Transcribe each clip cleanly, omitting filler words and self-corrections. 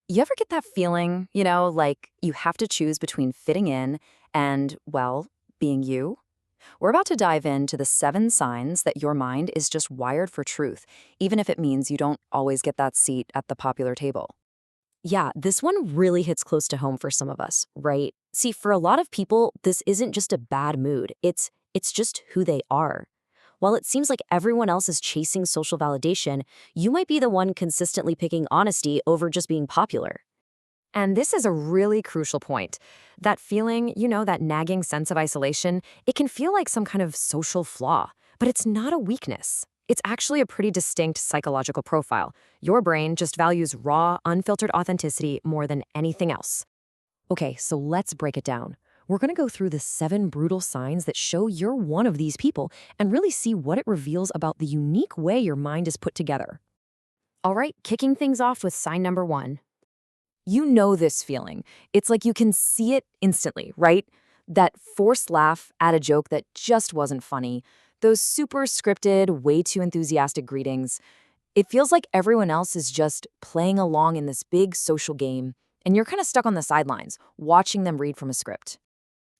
You ever get that feeling, like you have to choose between fitting in and, well, being you? We're about to dive into the 7 signs that your mind is just wired for truth, even if it means you don't always get that seat at the popular table. Yeah, this one really hits close to home for some of us, right? See, for a lot of people, this isn't just a bad mood. It's just who they are. While it seems like everyone else is chasing social validation, you might be the one consistently picking honesty over just being popular. And this is a really crucial point. That feeling, that nagging sense of isolation, it can feel like some kind of social flaw, but it's not a weakness. It's actually a pretty distinct psychological profile. Your brain just values raw, unfiltered authenticity more than anything else. Okay, so let's break it down. We're going to go through the 7 brutal signs that show you're one of these people and really see what it reveals about the unique way your mind is put together. All right, kicking things off with sign number 1. You know this feeling. It's like you can see it instantly, right? That forced laugh at a joke that just wasn't funny. Those super scripted, way too enthusiastic greetings. It feels like everyone else is just playing along in this big social game, and you're kind of stuck on the sidelines, watching them read from a script.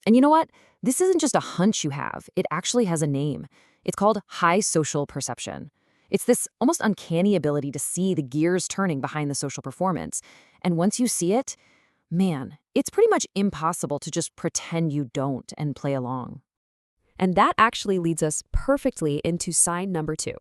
And you know what? This isn't just a hunch you have. It actually has a name. It's called high social perception. It's this almost uncanny ability to see the gears turning behind the social performance. And once you see it, man, it's pretty much impossible to just pretend you don't and play along. And that actually leads us perfectly into sign number 2.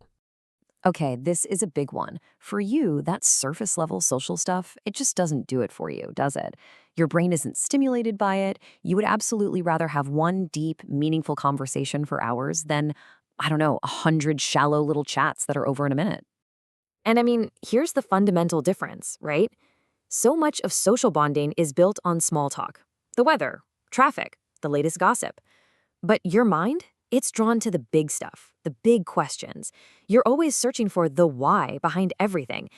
Okay, this is a big one. For you, that surface level social stuff, it just doesn't do it for you, does it? Your brain isn't stimulated by it. You would absolutely rather have one deep, meaningful conversation for hours than, I don't know, 100 shallow little chats that are over in a minute. And I mean, here's the fundamental difference, right? So much of social bonding is built on small talk, the weather, traffic, the latest gossip. But your mind, it's drawn to the big stuff, the big questions. You're always searching for the why behind everything.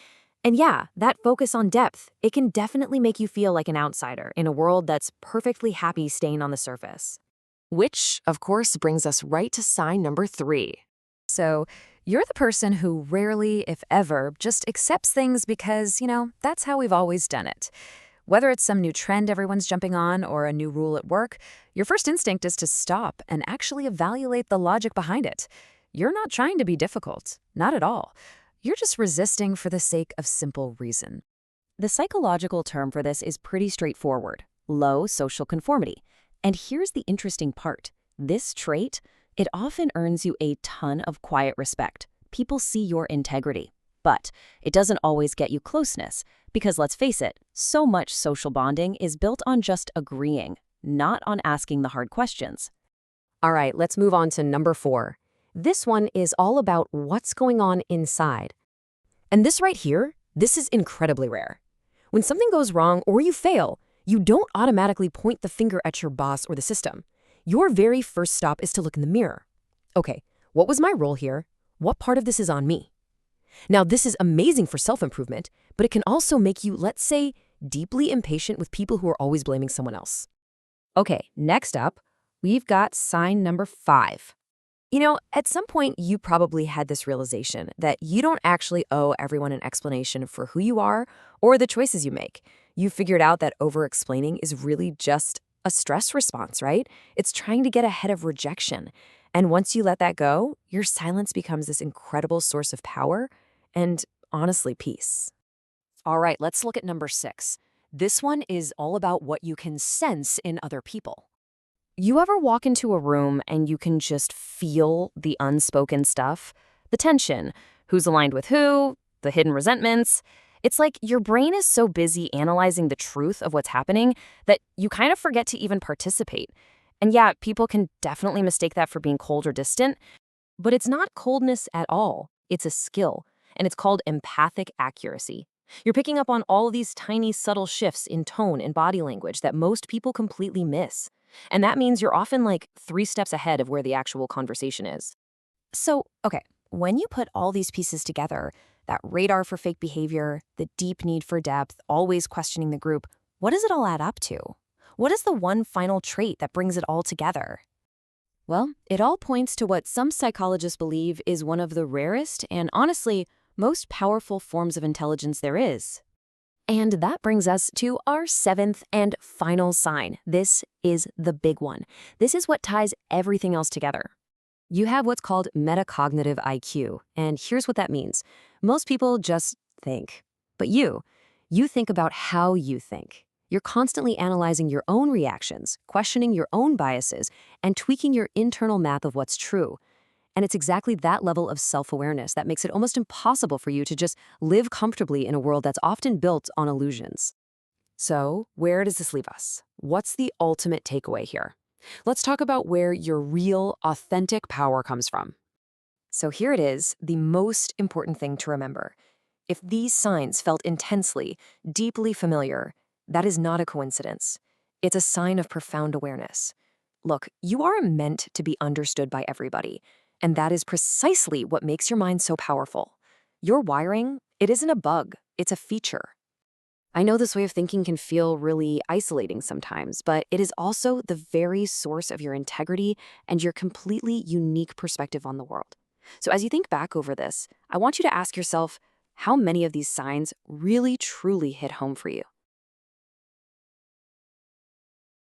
And yeah, that focus on depth, it can definitely make you feel like an outsider in a world that's perfectly happy staying on the surface. Which, of course, brings us right to sign number 3. So, you're the person who rarely, if ever, just accepts things because, that's how we've always done it. Whether it's some new trend everyone's jumping on or a new rule at work, your first instinct is to stop and actually evaluate the logic behind it. You're not trying to be difficult, not at all. You're just resisting for the sake of simple reason. The psychological term for this is pretty straightforward: low social conformity. And here's the interesting part. This trait, it often earns you a ton of quiet respect. People see your integrity. But it doesn't always get you closeness, because let's face it, so much social bonding is built on just agreeing, not on asking the hard questions. All right, let's move on to number 4. This one is all about what's going on inside. And this right here, this is incredibly rare. When something goes wrong or you fail, you don't automatically point the finger at your boss or the system. Your very first stop is to look in the mirror. Okay, what was my role here? What part of this is on me? Now, this is amazing for self-improvement, but it can also make you, let's say, deeply impatient with people who are always blaming someone else. Okay, next up, we've got sign number 5. At some point, you probably had this realization that you don't actually owe everyone an explanation for who you are or the choices you make. You figured out that over-explaining is really just a stress response, right? It's trying to get ahead of rejection. And once you let that go, your silence becomes this incredible source of power and, honestly, peace. All right, let's look at number 6. This one is all about what you can sense in other people. You ever walk into a room and you can just feel the unspoken stuff? The tension, who's aligned with who, the hidden resentments. It's like your brain is so busy analyzing the truth of what's happening that you kind of forget to even participate. And yeah, people can definitely mistake that for being cold or distant, but it's not coldness at all. It's a skill, and it's called empathic accuracy. You're picking up on all these tiny, subtle shifts in tone and body language that most people completely miss. And that means you're often like 3 steps ahead of where the actual conversation is. So, okay, when you put all these pieces together, that radar for fake behavior, the deep need for depth, always questioning the group, what does it all add up to? What is the one final trait that brings it all together? Well, it all points to what some psychologists believe is one of the rarest and, honestly, most powerful forms of intelligence there is: And that brings us to our seventh and final sign. This is the big one. This is what ties everything else together. You have what's called metacognitive IQ, and here's what that means. Most people just think. But you think about how you think. You're constantly analyzing your own reactions, questioning your own biases, and tweaking your internal map of what's true. And it's exactly that level of self-awareness that makes it almost impossible for you to just live comfortably in a world that's often built on illusions. So, where does this leave us? What's the ultimate takeaway here? Let's talk about where your real, authentic power comes from. So here it is, the most important thing to remember. If these signs felt intensely, deeply familiar, that is not a coincidence. It's a sign of profound awareness. Look, you are meant to be understood by everybody, and that is precisely what makes your mind so powerful. Your wiring, it isn't a bug, it's a feature. I know this way of thinking can feel really isolating sometimes, but it is also the very source of your integrity and your completely unique perspective on the world. So as you think back over this, I want you to ask yourself, how many of these signs really truly hit home for you?